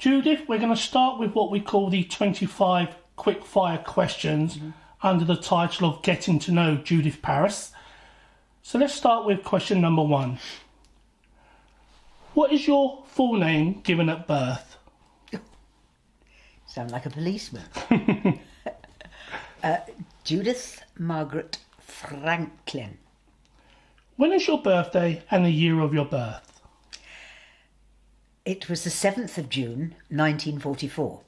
Judith, we're going to start with what we call the 25 quick-fire questions under the title of Getting to Know Judith Paris. So let's start with question number 1. What is your full name given at birth? Sound like a policeman. Judith Margaret Franklin. When is your birthday and the year of your birth? It was the 7th of June, 1944.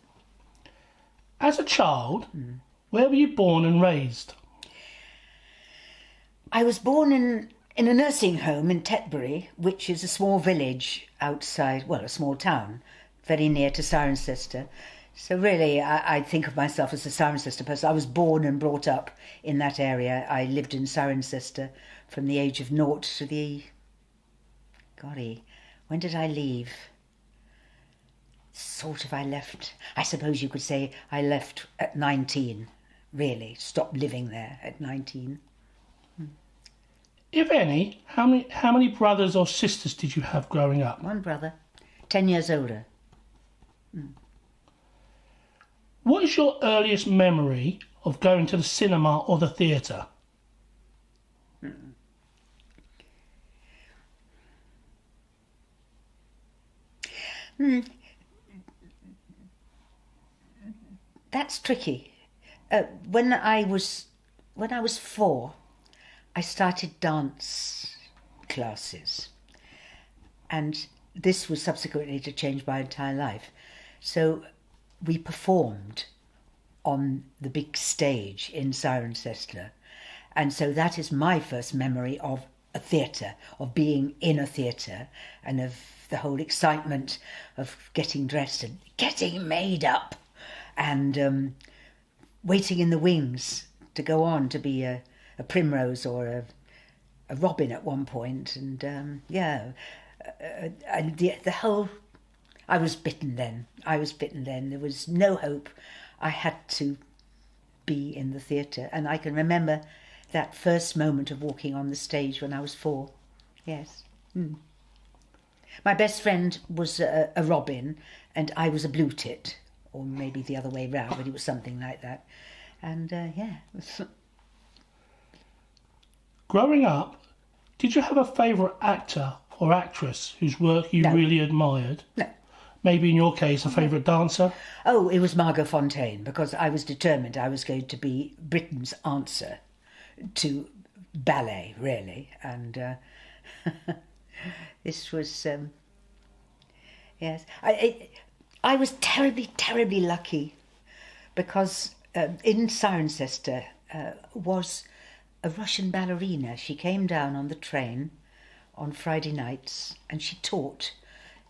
As a child, where were you born and raised? I was born in a nursing home in Tetbury, which is a small village outside, well, a small town, very near to Cirencester. So really, I think of myself as a Cirencester person. I was born and brought up in that area. I lived in Cirencester from the age of 0 to the... Golly, when did I leave? I left, I suppose you could say I left at 19, really. Stopped living there at 19. If any, how many brothers or sisters did you have growing up? 1 brother, 10 years older. What is your earliest memory of going to the cinema or the theatre? That's tricky. When I was 4, I started dance classes, and this was subsequently to change my entire life. So we performed on the big stage in Cirencester, and so that is my first memory of a theatre, of being in a theatre, and of the whole excitement of getting dressed and getting made up, and waiting in the wings to go on to be a primrose or a robin at one point, and and the whole... I was bitten then. There was no hope. I had to be in the theatre, and I can remember that first moment of walking on the stage when I was 4. Yes. My best friend was a robin, and I was a blue tit, or maybe the other way round, but it was something like that. And Growing up, did you have a favourite actor or actress whose work you really admired? No. Maybe in your case, a favourite dancer? Oh, it was Margot Fonteyn, because I was determined I was going to be Britain's answer to ballet, really. And this was... yes. I was terribly, terribly lucky, because in Cirencester was a Russian ballerina. She came down on the train on Friday nights, and she taught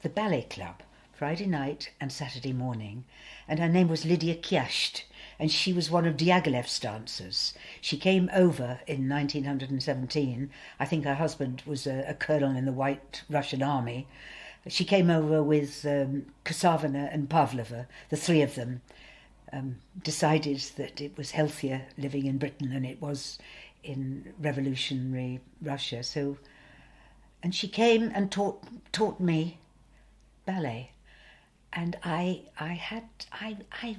the ballet club Friday night and Saturday morning, and her name was Lydia Kyasht, and she was one of Diaghilev's dancers. She came over in 1917. I think her husband was a colonel in the White Russian Army. She came over with Kasavina and Pavlova. The 3 of them decided that it was healthier living in Britain than it was in revolutionary Russia. So, and she came and taught me ballet, and I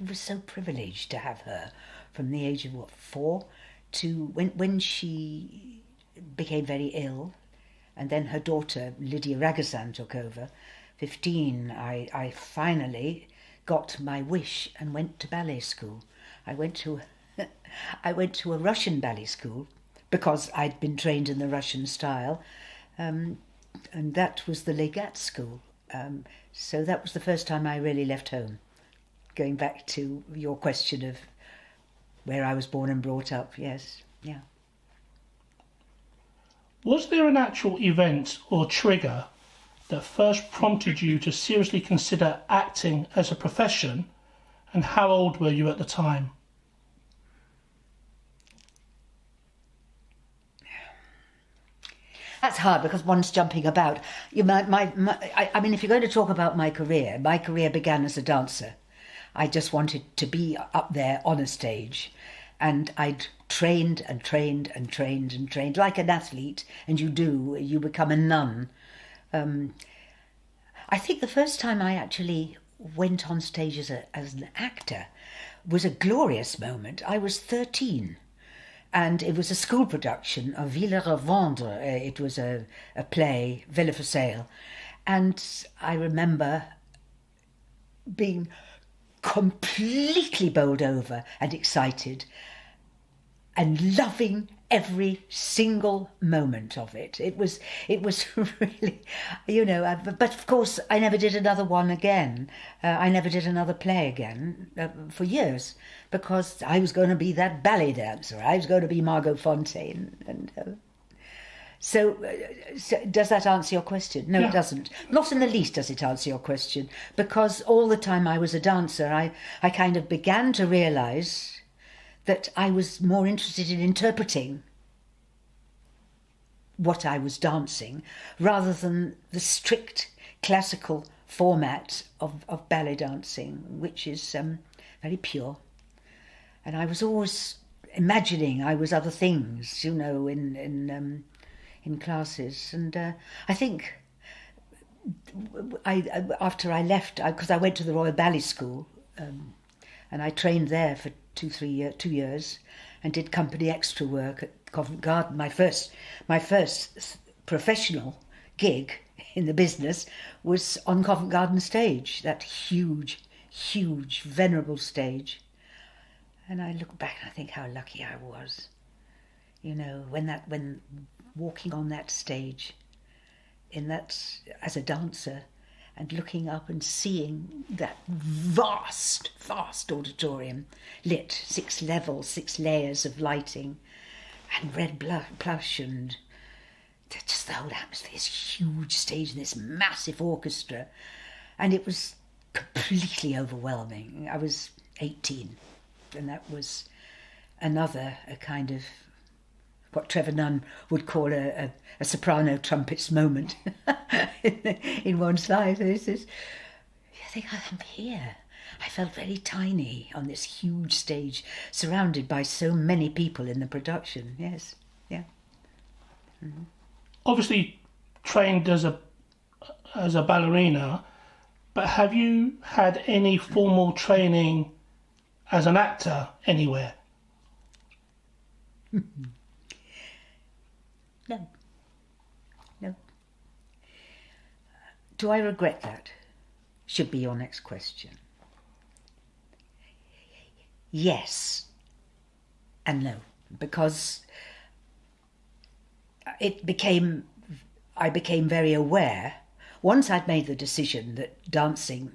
was so privileged to have her from the age of 4 to when she became very ill. And then her daughter, Lydia Raghasan, took over. 15, I finally got my wish and went to ballet school. I went to a Russian ballet school because I'd been trained in the Russian style, and that was the Legat school. So that was the first time I really left home. Going back to your question of where I was born and brought up, yes, yeah. Was there an actual event or trigger that first prompted you to seriously consider acting as a profession, and how old were you at the time? That's hard because one's jumping about. I mean, if you're going to talk about my career began as a dancer. I just wanted to be up there on a stage, and I'd trained and trained and trained and trained like an athlete, and you become a nun. I think the first time I actually went on stage as an actor was a glorious moment. I was 13 and it was a school production of Villers-à-Vendre. It was a play, Villa for Sale. And I remember being completely bowled over and excited and loving every single moment of it. It was really, but of course I never did another one again. I never did another play again for years, because I was going to be that ballet dancer. I was going to be Margot Fonteyn. And so does that answer your question? No, yeah. It doesn't. Not in the least does it answer your question, because all the time I was a dancer, I kind of began to realise that I was more interested in interpreting what I was dancing rather than the strict classical format of ballet dancing, which is very pure. And I was always imagining I was other things, in classes. And I think after I left, because I went to the Royal Ballet School, and I trained there for 2 years, and did company extra work at Covent Garden. My first professional gig in the business was on Covent Garden stage, that huge, venerable stage. And I look back and I think how lucky I was, when walking on that stage, as a dancer, and looking up and seeing that vast auditorium lit, 6 levels, 6 layers of lighting, and red plush, and just the whole atmosphere, this huge stage and this massive orchestra. And it was completely overwhelming. I was 18, and that was another a kind of what Trevor Nunn would call a soprano trumpets moment in one's life. I think I'm here. I felt very tiny on this huge stage, surrounded by so many people in the production. Yes, yeah. Mm-hmm. Obviously, trained as a ballerina, but have you had any formal training as an actor anywhere? No. Do I regret that? Should be your next question. Yes and no, because I became very aware once I'd made the decision that dancing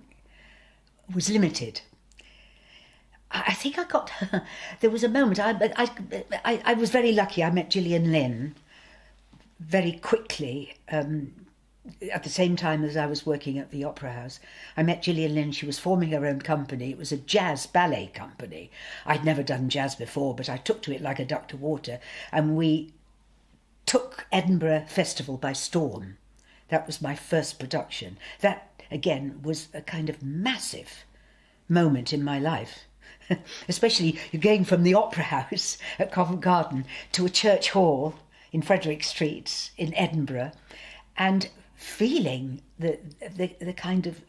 was limited. I think I got there was a moment I was very lucky. I met Gillian Lynne very quickly. At the same time as I was working at the Opera House, I met Gillian Lynne. She was forming her own company. It was a jazz ballet company. I'd never done jazz before, but I took to it like a duck to water, and we took Edinburgh Festival by storm. That was my first production. That, again, was a kind of massive moment in my life. Especially you're going from the Opera House at Covent Garden to a church hall in Frederick Street in Edinburgh, and feeling the kind of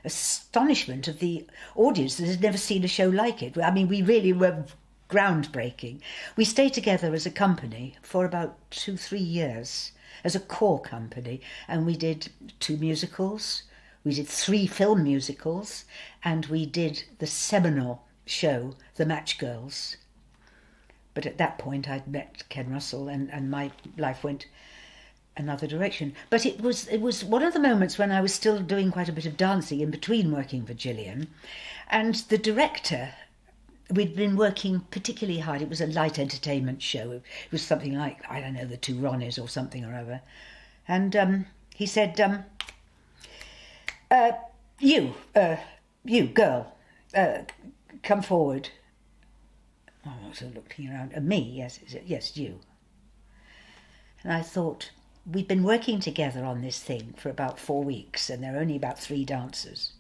astonishment of the audience that had never seen a show like it. I mean, we really were groundbreaking. We stayed together as a company for about 2-3 years as a core company, and we did 2 musicals, we did 3 film musicals, and we did the seminal show, The Matchgirls. But at that point I'd met Ken Russell, and my life went another direction. But it was one of the moments when I was still doing quite a bit of dancing in between working for Gillian, and the director, we'd been working particularly hard. It was a light entertainment show. It was something like, I don't know, The Two Ronnies or something or other. And he said, you girl, come forward. I was looking around. Me, yes. He said, yes, you. And I thought, we'd been working together on this thing for about 4 weeks, and there are only about 3 dancers.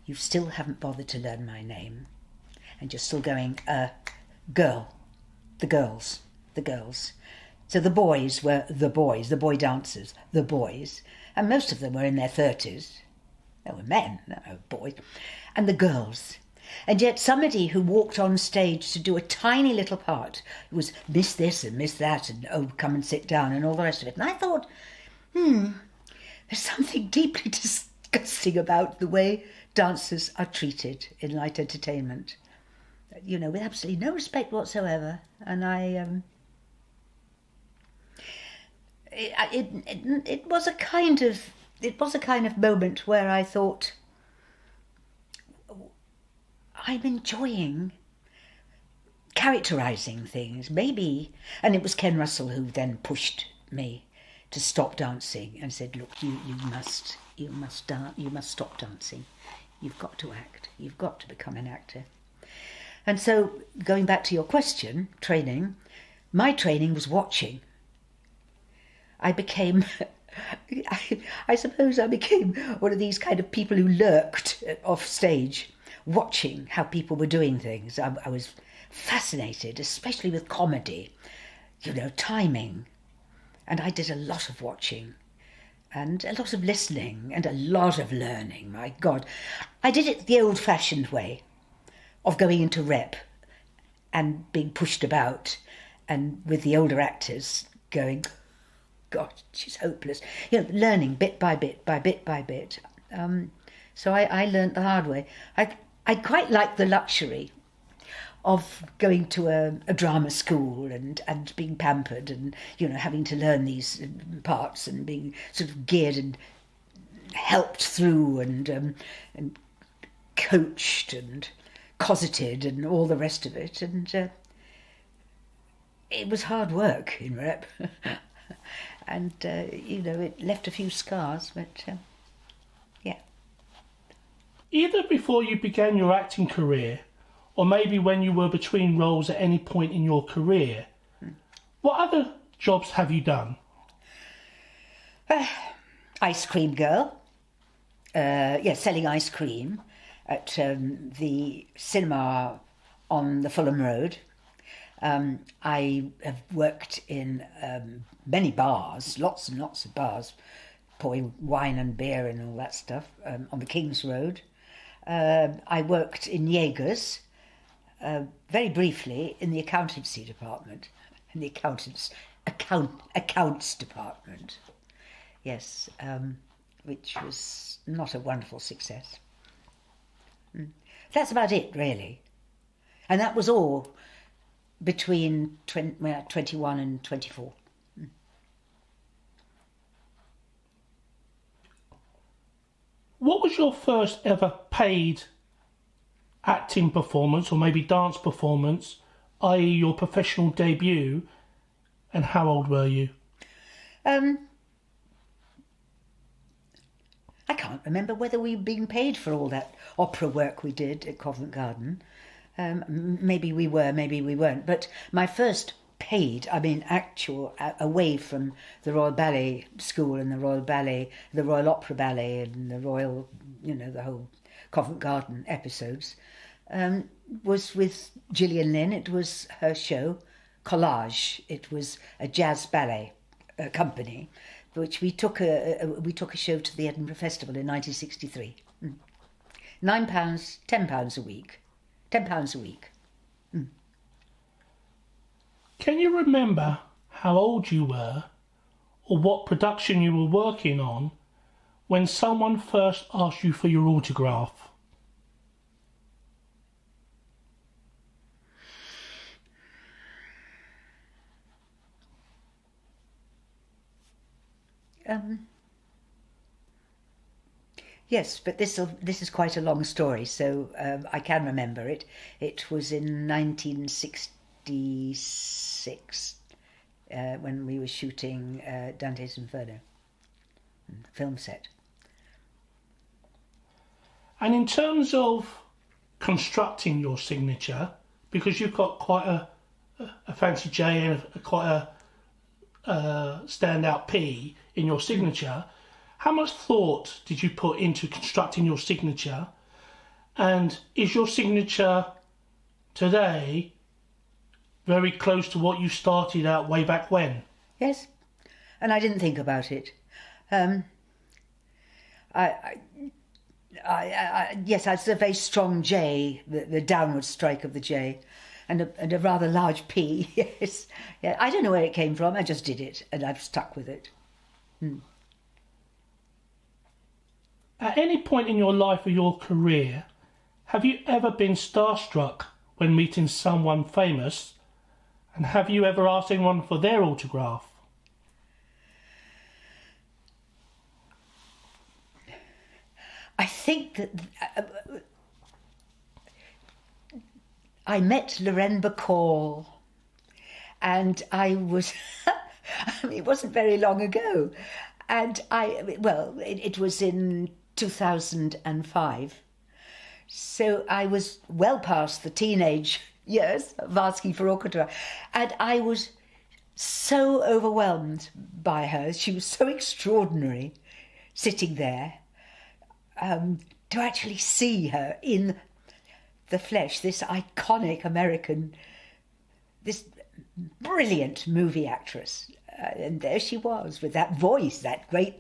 You still haven't bothered to learn my name, and you're still going, girl, the girls. So the boys were the boys, the boy dancers, the boys, and most of them were in their 30s. There were men, no boys, and the girls. And yet somebody who walked on stage to do a tiny little part was miss this and miss that and, oh, come and sit down and all the rest of it. And I thought, there's something deeply disgusting about the way dancers are treated in light entertainment. You know, with absolutely no respect whatsoever. And it was a kind of moment where I thought, I'm enjoying characterising things, maybe. And it was Ken Russell who then pushed me to stop dancing and said, look, you must stop dancing. You've got to act. You've got to become an actor. And so, going back to your question, training, my training was watching. I became, I suppose I became one of these kind of people who lurked off stage, watching how people were doing things. I was fascinated, especially with comedy, you know, timing. And I did a lot of watching and a lot of listening and a lot of learning, my God. I did it the old-fashioned way of going into rep and being pushed about and with the older actors going, God, she's hopeless. You know, learning bit by bit, by bit by bit. So I learnt the hard way. I quite like the luxury of going to a drama school and being pampered and, you know, having to learn these parts and being sort of geared and helped through and coached and cosseted and all the rest of it. And it was hard work in rep. And, you know, it left a few scars, but yeah. Either before you began your acting career or maybe when you were between roles at any point in your career, what other jobs have you done? Ice cream girl. Selling ice cream at the cinema on the Fulham Road. I have worked in many bars, lots and lots of bars, pouring wine and beer and all that stuff on the King's Road. I worked in Jaegers, very briefly in the accountancy department, in the accounts department. Yes, which was not a wonderful success. That's about it, really. And that was all between 21 and 24. What was your first ever paid acting performance or maybe dance performance, i.e. your professional debut, and how old were you? I can't remember whether we were being paid for all that opera work we did at Covent Garden. Maybe we were, maybe we weren't. But my first paid, I mean actual, away from the Royal Ballet School and the Royal Ballet, the Royal Opera Ballet and the Royal, you know, the whole Covent Garden episodes, was with Gillian Lynne. It was her show, Collage. It was a jazz ballet company, which we took a show to the Edinburgh Festival in 1963. £9, £10 a week. £10 a week. Can you remember how old you were or what production you were working on when someone first asked you for your autograph? Yes, but this is quite a long story, so I can remember it. It was in 1966 when we were shooting Dante's Inferno, film set. And in terms of constructing your signature, because you've got quite a fancy J and quite a standout P in your signature, how much thought did you put into constructing your signature? And is your signature today very close to what you started out way back when? Yes, and I didn't think about it. Yes, it's a very strong J, the downward strike of the J, and a rather large P. Yes, yeah. I don't know where it came from. I just did it, and I've stuck with it. At any point in your life or your career, have you ever been starstruck when meeting someone famous? And have you ever asked anyone for their autograph? I think that I met Lorraine Bacall, and I was, I mean, it wasn't very long ago, and it was in 2005, so I was well past the teenage years of asking for autograph, and I was so overwhelmed by her. She was so extraordinary, sitting there. To actually see her in the flesh, this iconic American, this brilliant movie actress. And there she was with that voice, that great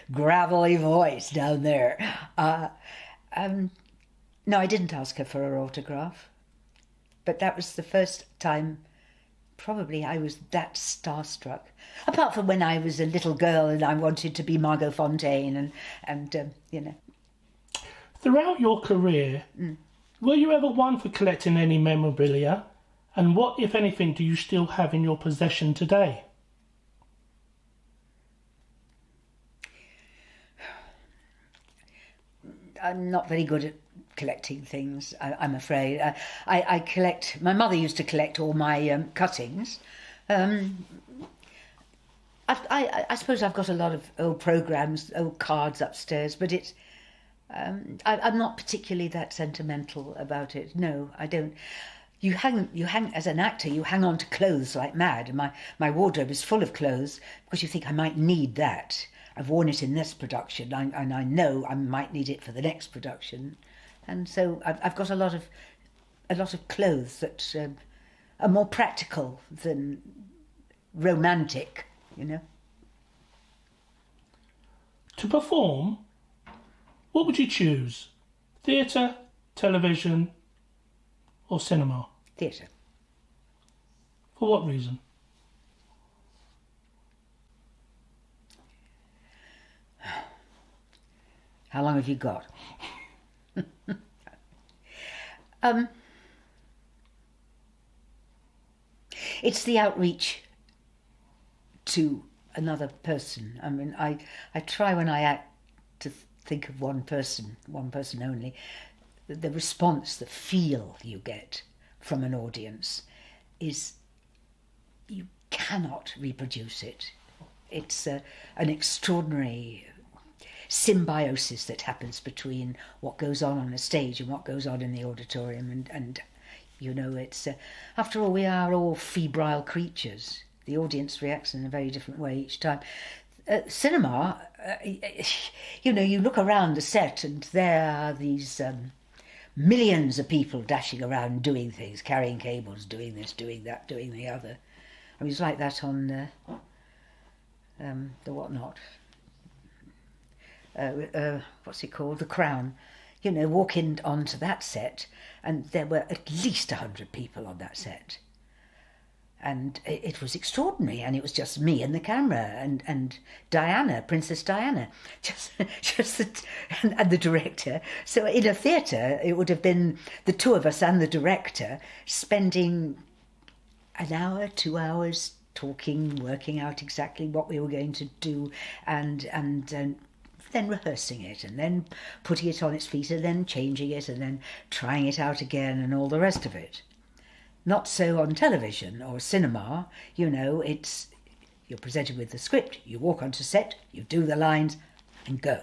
gravelly voice down there. No, I didn't ask her for her autograph, but that was the first time probably I was that starstruck. Apart from when I was a little girl and I wanted to be Margot Fontaine and you know. Throughout your career, were you ever one for collecting any memorabilia? And what, if anything, do you still have in your possession today? I'm not very good at collecting things, I'm afraid. I collect... My mother used to collect all my cuttings. I suppose I've got a lot of old programmes, old cards upstairs, but it's... I'm not particularly that sentimental about it. No, I don't. You hang as an actor. You hang on to clothes like mad. My wardrobe is full of clothes because you think I might need that. I've worn it in this production, and I know I might need it for the next production, and so I've got a lot of clothes that are more practical than romantic. You know. To perform, what would you choose? Theatre, television, or cinema? Theatre. For what reason? How long have you got? It's the outreach to another person. I mean, I try when I act to think of one person only. The response, the feel you get from an audience is, you cannot reproduce it. It's an extraordinary symbiosis that happens between what goes on a stage and what goes on in the auditorium, and you know, it's after all, we are all febrile creatures. The audience reacts in a very different way each time. Cinema, you know, you look around the set and there are these millions of people dashing around doing things, carrying cables, doing this, doing that, doing the other. I mean, it's like that on the whatnot. What's it called? The Crown. You know, walk in onto that set and there were at least 100 people on that set. And it was extraordinary, and it was just me and the camera and Diana, Princess Diana, and the director. So in a theatre, it would have been the two of us and the director spending an hour, 2 hours talking, working out exactly what we were going to do, and then rehearsing it, and then putting it on its feet, and then changing it, and then trying it out again, and all the rest of it. Not so on television or cinema. You know, you're presented with the script, you walk onto set, you do the lines and go.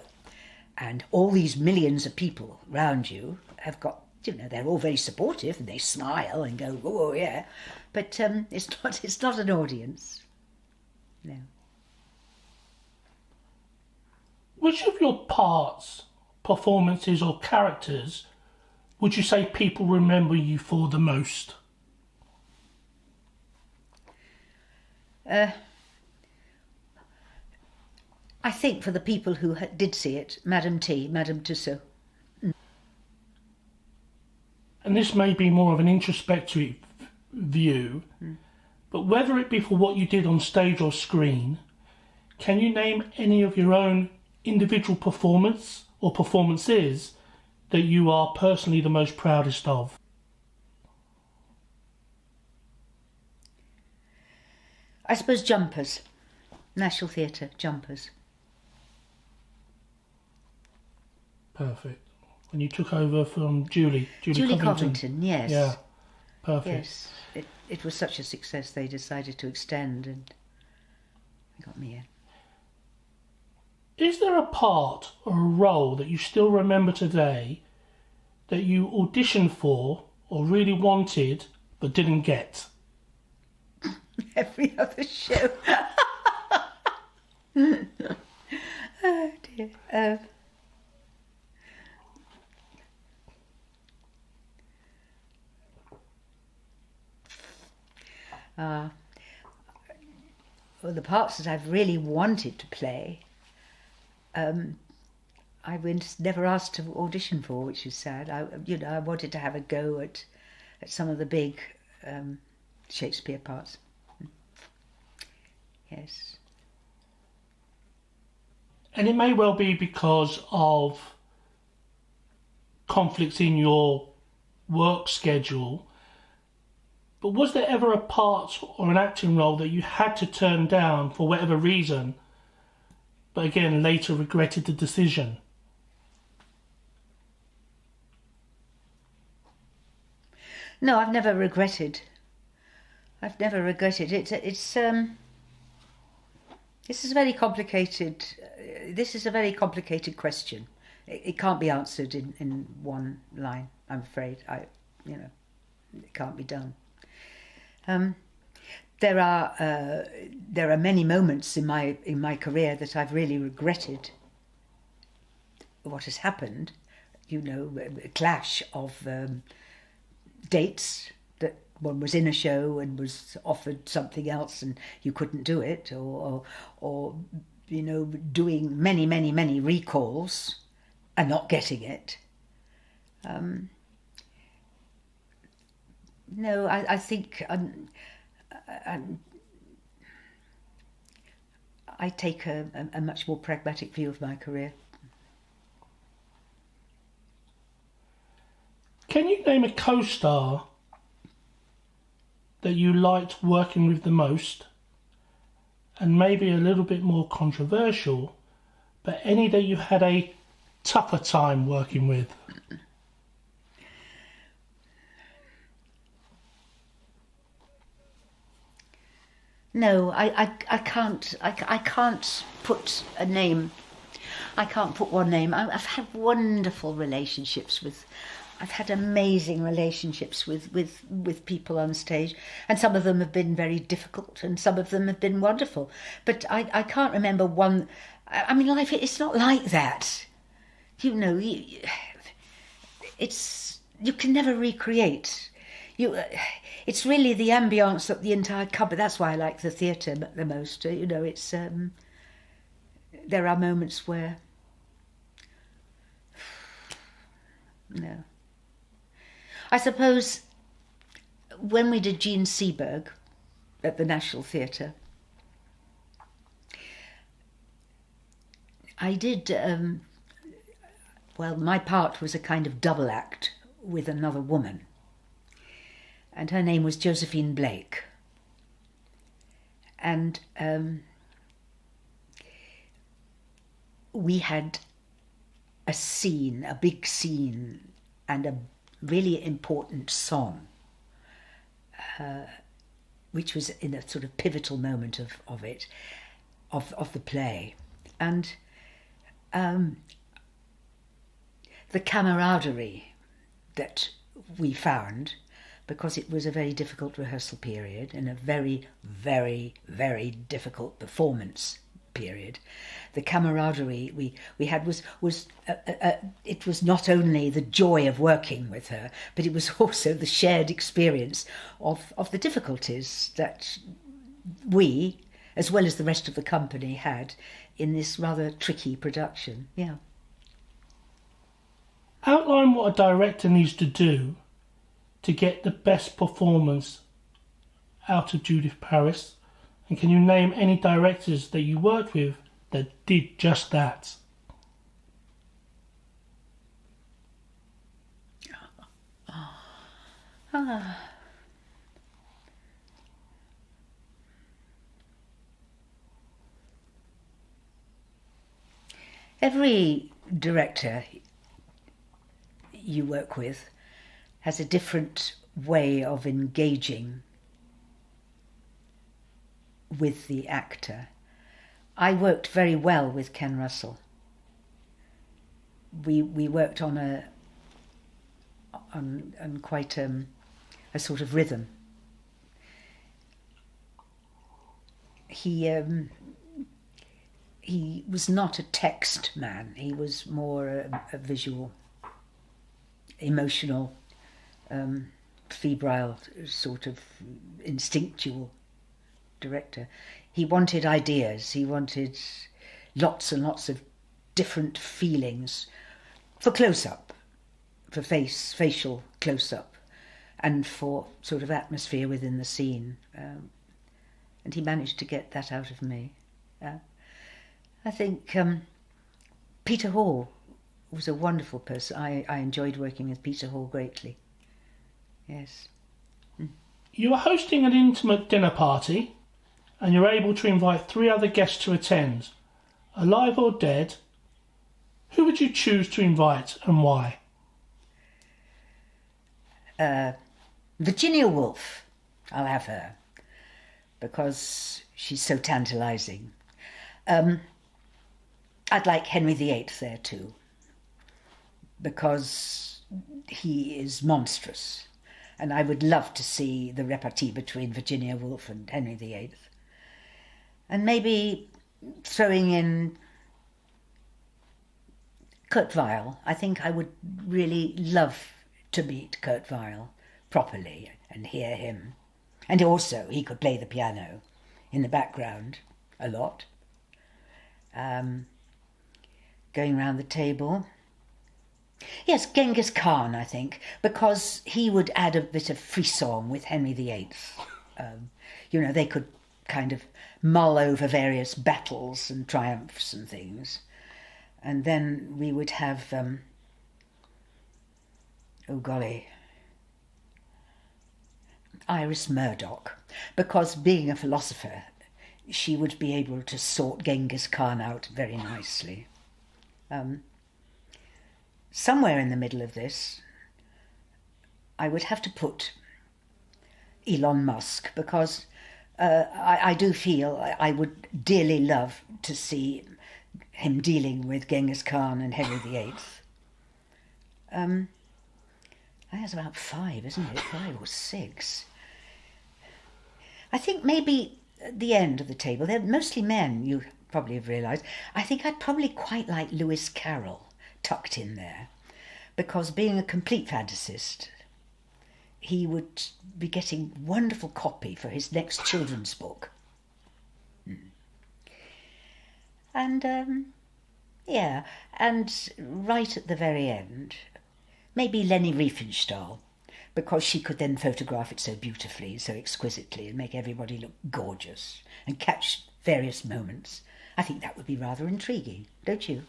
And all these millions of people around you have got, you know, they're all very supportive and they smile and go, oh yeah, but it's not an audience. No. Which of your parts, performances or characters would you say people remember you for the most? I think for the people who did see it, Madame Tussaud. and this may be more of an introspective view, but whether it be for what you did on stage or screen, can you name any of your own individual performance or performances that you are personally the most proudest of? I suppose Jumpers, National Theatre, Jumpers. Perfect. When you took over from Julie Covington, yes. Yeah, perfect. Yes, it was such a success they decided to extend and got me in. Is there a part or a role that you still remember today that you auditioned for or really wanted but didn't get? Every other show. Oh dear. Well, the parts that I've really wanted to play, I was never asked to audition for, which is sad. I wanted to have a go at some of the big Shakespeare parts. Yes. And it may well be because of conflicts in your work schedule, but was there ever a part or an acting role that you had to turn down for whatever reason, but again later regretted the decision? No, I've never regretted. It's this is a very complicated. This is a very complicated question. It can't be answered in one line. I'm afraid. It can't be done. There are many moments in my career that I've really regretted what has happened. A clash of dates, that one was in a show and was offered something else and you couldn't do it, or doing many recalls and not getting it. No, I think I take a much more pragmatic view of my career. Can you name a co-star that you liked working with the most, and maybe a little bit more controversial, but any that you had a tougher time working with? No, I can't put a name. I can't put one name. I've had wonderful relationships with. I've had amazing relationships with people on stage, and some of them have been very difficult, and some of them have been wonderful. But I can't remember one. I mean, life, it's not like that. It's you can never recreate. It's really the ambience of the entire company. That's why I like the theatre the most. It's there are moments where no. I suppose when we did Jean Seberg at the National Theatre, I did. My part was a kind of double act with another woman. And her name was Josephine Blake. And we had a big scene, and a really important song, which was in a sort of pivotal moment of the play. And the camaraderie that we found, because it was a very difficult rehearsal period and a very, very, very difficult performance period. The camaraderie we had was it was not only the joy of working with her, but it was also the shared experience of the difficulties that we, as well as the rest of the company, had in this rather tricky production. Yeah. Outline what a director needs to do to get the best performance out of Judith Paris? And can you name any directors that you worked with that did just that? Every director you work with has a different way of engaging with the actor. I worked very well with Ken Russell. We worked on quite a sort of rhythm. He was not a text man. He was more a visual, emotional, febrile, sort of instinctual director. He wanted ideas. He wanted lots and lots of different feelings for close-up, for facial close-up, and for sort of atmosphere within the scene. And he managed to get that out of me. I think Peter Hall was a wonderful person. I enjoyed working with Peter Hall greatly. Yes. You are hosting an intimate dinner party and you're able to invite 3 other guests to attend. Alive or dead, who would you choose to invite and why? Virginia Woolf. I'll have her because she's so tantalising. I'd like Henry VIII there too, because he is monstrous, and I would love to see the repartee between Virginia Woolf and Henry VIII. And maybe throwing in Kurt Weill. I think I would really love to meet Kurt Weill properly and hear him. And also he could play the piano in the background a lot. Going round the table. Yes, Genghis Khan, I think, because he would add a bit of frisson with Henry VIII. They could kind of mull over various battles and triumphs and things. And then we would have, Iris Murdoch, because being a philosopher, she would be able to sort Genghis Khan out very nicely. Somewhere in the middle of this, I would have to put Elon Musk, because I do feel I would dearly love to see him dealing with Genghis Khan and Henry VIII. I think that's about 5, isn't it? 5 or 6. I think maybe at the end of the table, they're mostly men, you probably have realised. I think I'd probably quite like Lewis Carroll tucked in there, because being a complete fantasist, he would be getting wonderful copy for his next children's book. And, and right at the very end, maybe Leni Riefenstahl, because she could then photograph it so beautifully, so exquisitely, and make everybody look gorgeous and catch various moments. I think that would be rather intriguing, don't you?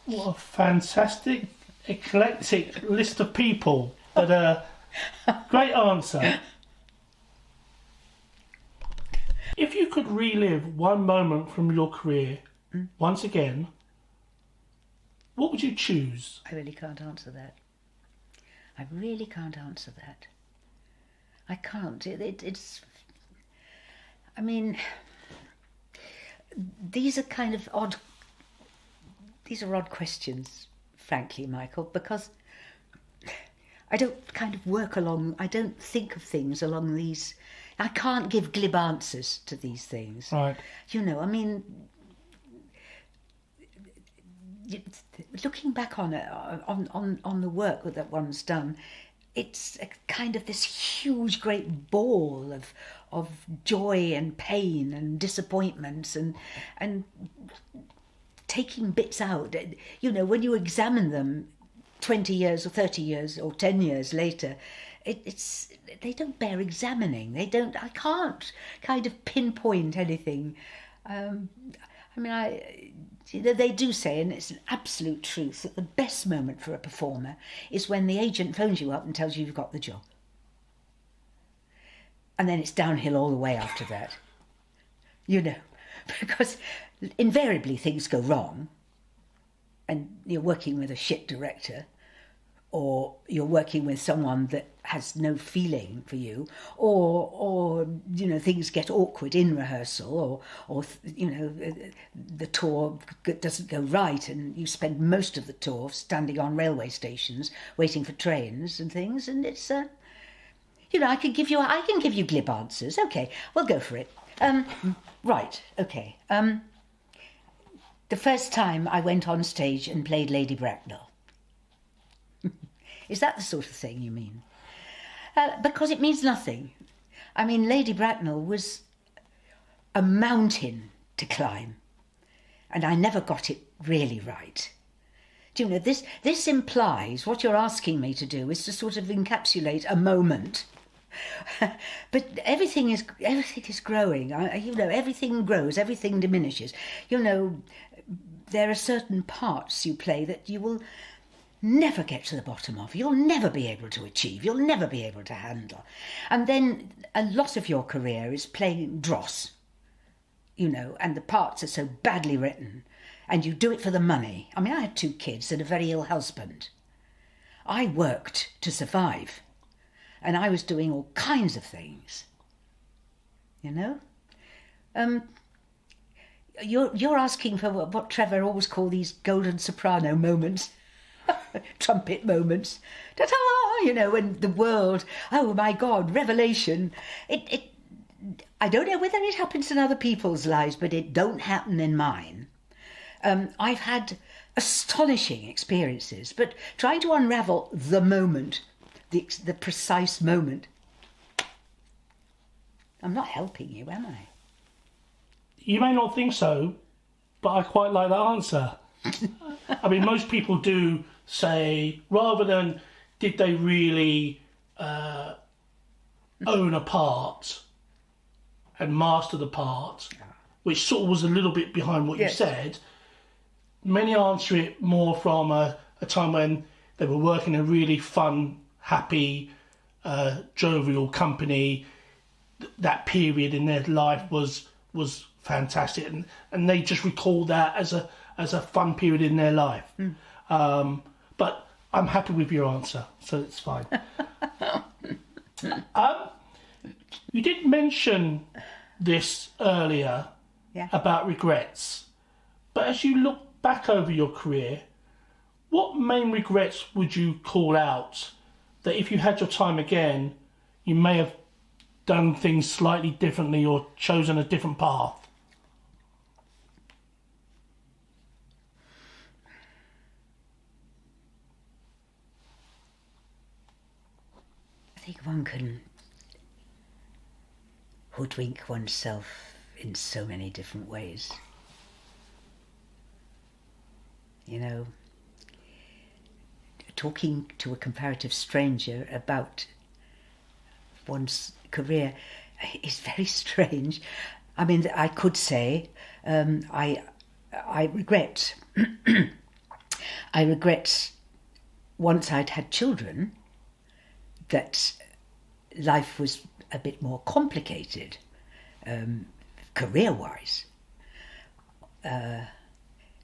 What a fantastic, eclectic list of people. But great answer. If you could relive one moment from your career once again, what would you choose? I really can't answer that. I really can't answer that. I can't. It's... I mean, these are kind of odd... These are odd questions, frankly, Michael, because I don't kind of work along... I don't think of things along these... I can't give glib answers to these things. Right. I mean... Looking back on the work that one's done, it's a kind of this huge, great ball of joy and pain and disappointments and taking bits out. When you examine them, 20 years or 30 years or 10 years later, they don't bear examining. I can't kind of pinpoint anything. They do say, and it's an absolute truth, that the best moment for a performer is when the agent phones you up and tells you you've got the job. And then it's downhill all the way after that. Because invariably things go wrong and you're working with a shit director, or you're working with someone that has no feeling for you, or things get awkward in rehearsal, or the tour doesn't go right, and you spend most of the tour standing on railway stations waiting for trains and things, and it's I can give you glib answers. Okay, we'll go for it. Right. Okay. The first time I went on stage and played Lady Bracknell. Is that the sort of thing you mean? Because it means nothing. I mean, Lady Bracknell was a mountain to climb, and I never got it really right. Do you know, this implies, what you're asking me to do is to sort of encapsulate a moment. But everything is growing. Everything grows, everything diminishes. There are certain parts you play that you will never get to the bottom of, you'll never be able to achieve, you'll never be able to handle. And then a lot of your career is playing dross, and the parts are so badly written, and you do it for the money. I mean, I had 2 kids and a very ill husband. I worked to survive, and I was doing all kinds of things, You're asking for what Trevor always called these golden soprano moments. Trumpet moments, ta-ta, when the world, oh my God, revelation. I don't know whether it happens in other people's lives, but it don't happen in mine. I've had astonishing experiences, but trying to unravel the moment, the precise moment, I'm not helping you, am I? You may not think so, but I quite like that answer. I mean, most people do say, rather than did they really own a part and master the part, which sort of was a little bit behind what you said, many answer it more from a time when they were working in a really fun, happy, jovial company. That period in their life was fantastic, and they just recall that as a fun period in their life. But I'm happy with your answer, so it's fine. You did mention this earlier about regrets, but as you look back over your career, what main regrets would you call out that if you had your time again, you may have done things slightly differently or chosen a different path? I think one can hoodwink oneself in so many different ways. Talking to a comparative stranger about one's career is very strange. I mean, I could say I regret I regret once I'd had children that life was a bit more complicated, career-wise.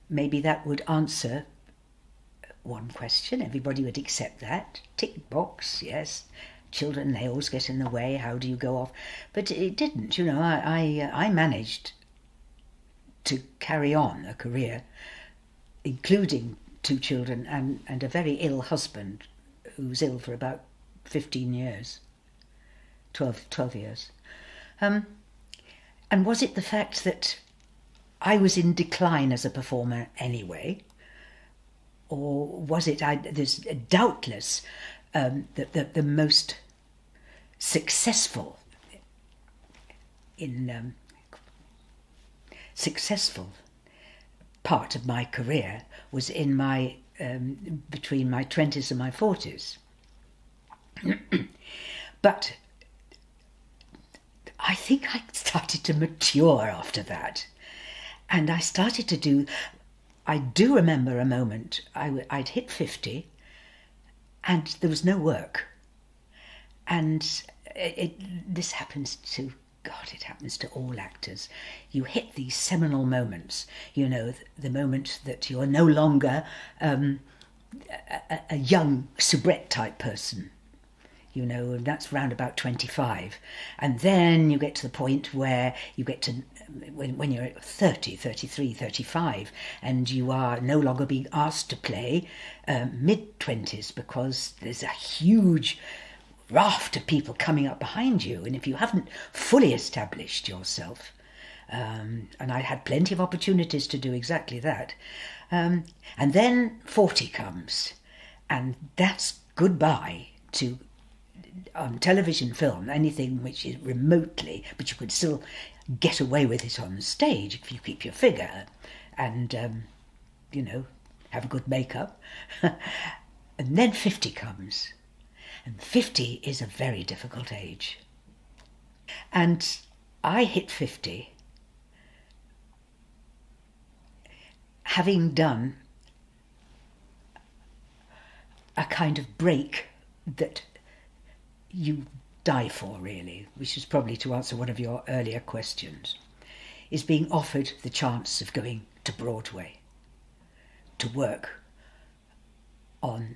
Maybe that would answer one question. Everybody would accept that. Tick box, yes. Children, they always get in the way. How do you go off? But it didn't. I managed to carry on a career, including 2 children and a very ill husband who was ill for about 15 years, 12 years. And was it the fact that I was in decline as a performer anyway? Or was it, there's doubtless the most successful part of my career was in my between my 20s and my 40s. But I think I started to mature after that. And I started to do, I do remember a moment, I'd hit 50 and there was no work. And this happens to, God, it happens to all actors. You hit these seminal moments, you know, the moment that you're no longer a young soubrette type person. You know, and that's round about 25. And then you get to the point where you get to, when you're 30, 33, 35, and you are no longer being asked to play mid-20s because there's a huge raft of people coming up behind you. And if you haven't fully established yourself, and I had plenty of opportunities to do exactly that, and then 40 comes, and that's goodbye to on television, film, anything which is remotely, but you could still get away with it on stage if you keep your figure and, you know, have a good makeup. And then 50 comes. And 50 is a very difficult age. And I hit 50 having done a kind of break that you die for, really, which is probably to answer one of your earlier questions, is being offered the chance of going to Broadway to work on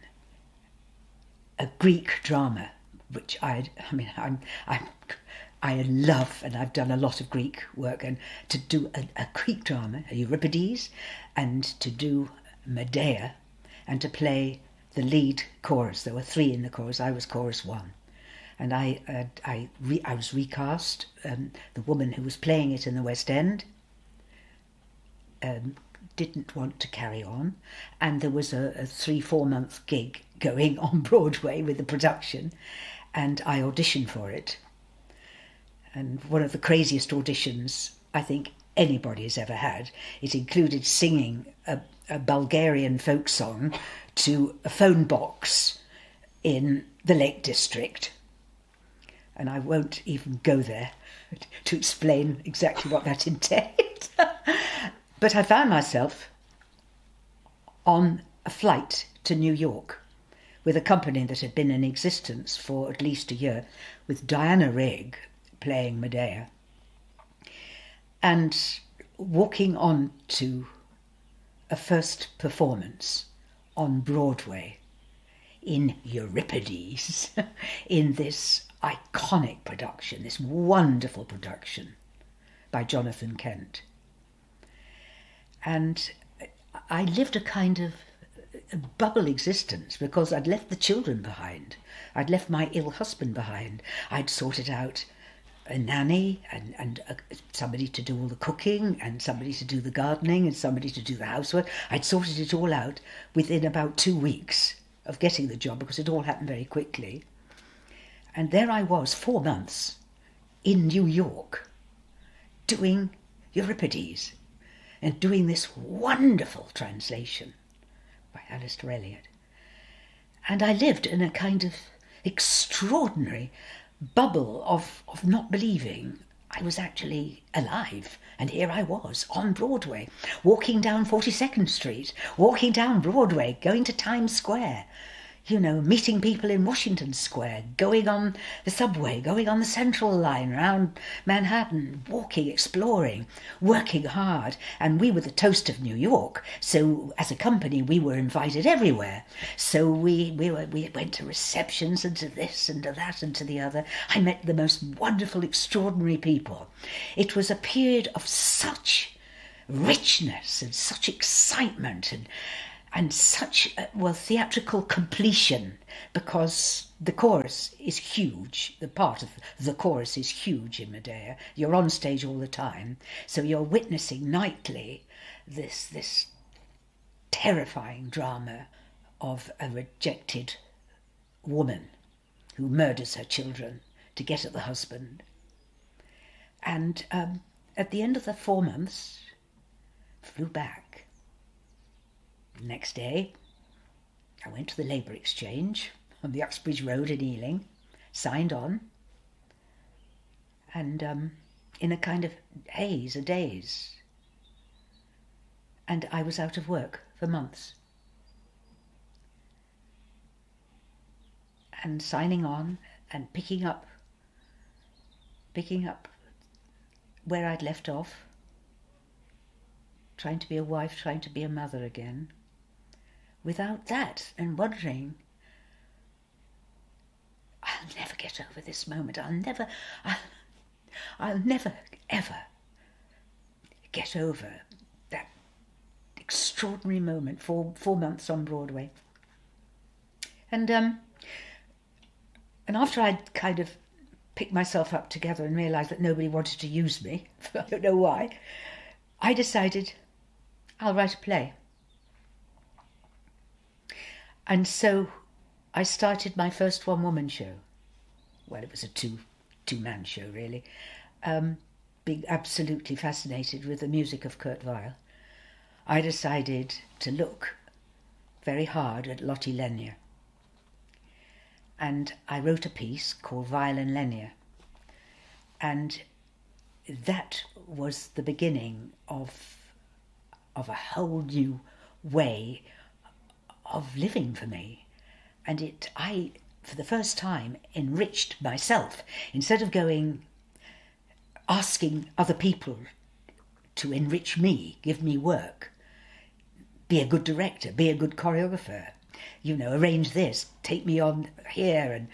a Greek drama, which I love, and I've done a lot of Greek work, and to do a Greek drama, a Euripides, and to do Medea, and to play the lead chorus. There were 3 in the chorus. I was chorus 1. And I was recast. The woman who was playing it in the West End didn't want to carry on, and there was a 3-4 month gig going on Broadway with the production, and I auditioned for it. And one of the craziest auditions I think anybody has ever had. It included singing a Bulgarian folk song to a phone box in the Lake District. And I won't even go there to explain exactly what that entailed. But I found myself on a flight to New York with a company that had been in existence for at least a year, with Diana Rigg playing Medea, and walking on to a first performance on Broadway in Euripides, in this iconic production, this wonderful production by Jonathan Kent. And I lived a kind of bubble existence because I'd left the children behind. I'd left my ill husband behind. I'd sorted out a nanny and somebody to do all the cooking and somebody to do the gardening and somebody to do the housework. I'd sorted it all out within about 2 weeks of getting the job because it all happened very quickly. And there I was, 4 months in New York doing Euripides and doing this wonderful translation by Alistair Elliot. And I lived in a kind of extraordinary bubble of not believing I was actually alive. And here I was on Broadway, walking down 42nd Street, walking down Broadway, going to Times Square, you know, meeting people in Washington Square, going on the subway, going on the Central Line around Manhattan, walking, exploring, working hard. And we were the toast of New York. So as a company, we were invited everywhere. So we went to receptions and to this and to that and to the other. I met the most wonderful, extraordinary people. It was a period of such richness and such excitement and such, theatrical completion, because the chorus is huge. The part of the chorus is huge in Medea. You're on stage all the time, so you're witnessing nightly this terrifying drama of a rejected woman who murders her children to get at the husband. And at the end of the 4 months, flew back. Next day, I went to the Labour Exchange on the Uxbridge Road in Ealing, signed on, and in a kind of haze, a daze. And I was out of work for months. And signing on and picking up where I'd left off, trying to be a wife, trying to be a mother again, without that, and wondering, I'll never get over this moment. I'll never, ever get over that extraordinary moment, 4 months on Broadway. And after I'd kind of picked myself up together and realised that nobody wanted to use me, I don't know why, I decided I'll write a play. And so I started my first one-woman show. Well, it was a two-man show, really. Being absolutely fascinated with the music of Kurt Weill, I decided to look very hard at Lotte Lenya. And I wrote a piece called Weill and Lenya. And that was the beginning of a whole new way of living for me. And I, for the first time, enriched myself. Instead of asking other people to enrich me, give me work, be a good director, be a good choreographer, arrange this, take me on here, and,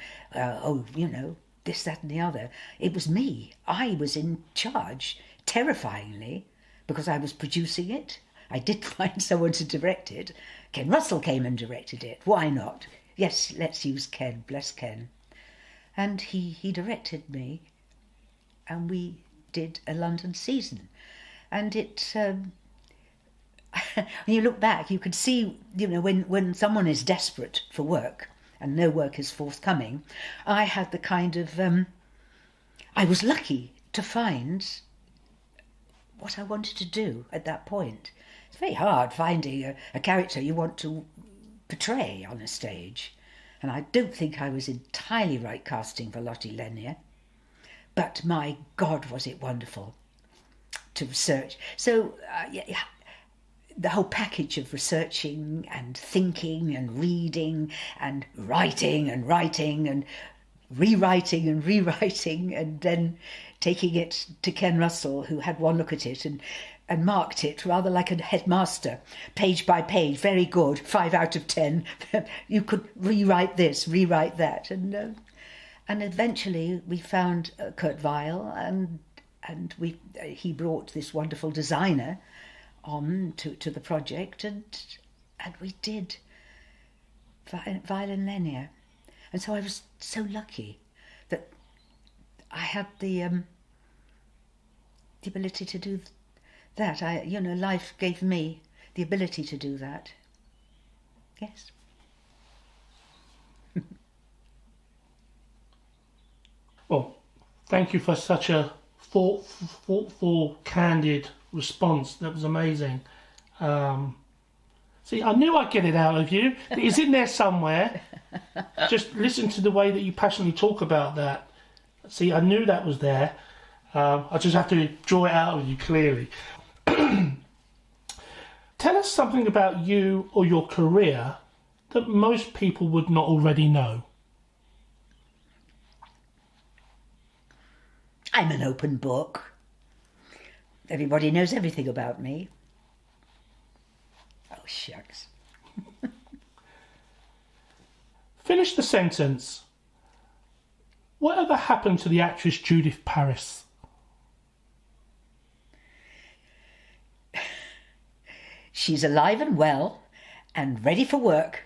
this, that and the other. It was me. I was in charge, terrifyingly, because I was producing it. I did find someone to direct it. Ken Russell came and directed it. Why not? Yes, let's use Ken, bless Ken. And he directed me, and we did a London season. And it... when you look back, you could see, when someone is desperate for work and no work is forthcoming, I had the kind of... I was lucky to find what I wanted to do at that point. It's very hard finding a character you want to portray on a stage. And I don't think I was entirely right casting for Lotte Lenya. But my God, was it wonderful to research. So, the whole package of researching and thinking and reading and writing and rewriting and then taking it to Ken Russell, who had one look at it and marked it rather like a headmaster, page by page, very good, 5 out of 10. You could rewrite this, rewrite that. And eventually we found Kurt Weill, and he brought this wonderful designer on to the project, and we did Weill and Lenya. And so I was so lucky that I had the ability to do that. Life gave me the ability to do that. Yes. Well, thank you for such a thoughtful, candid response. That was amazing. See, I knew I'd get it out of you. It's in there somewhere. Just listen to the way that you passionately talk about that. See, I knew that was there. I just have to draw it out of you clearly. Tell us something about you or your career that most people would not already know. I'm an open book. Everybody knows everything about me. Oh, shucks. Finish the sentence. Whatever happened to the actress Judith Paris? She's alive and well and ready for work.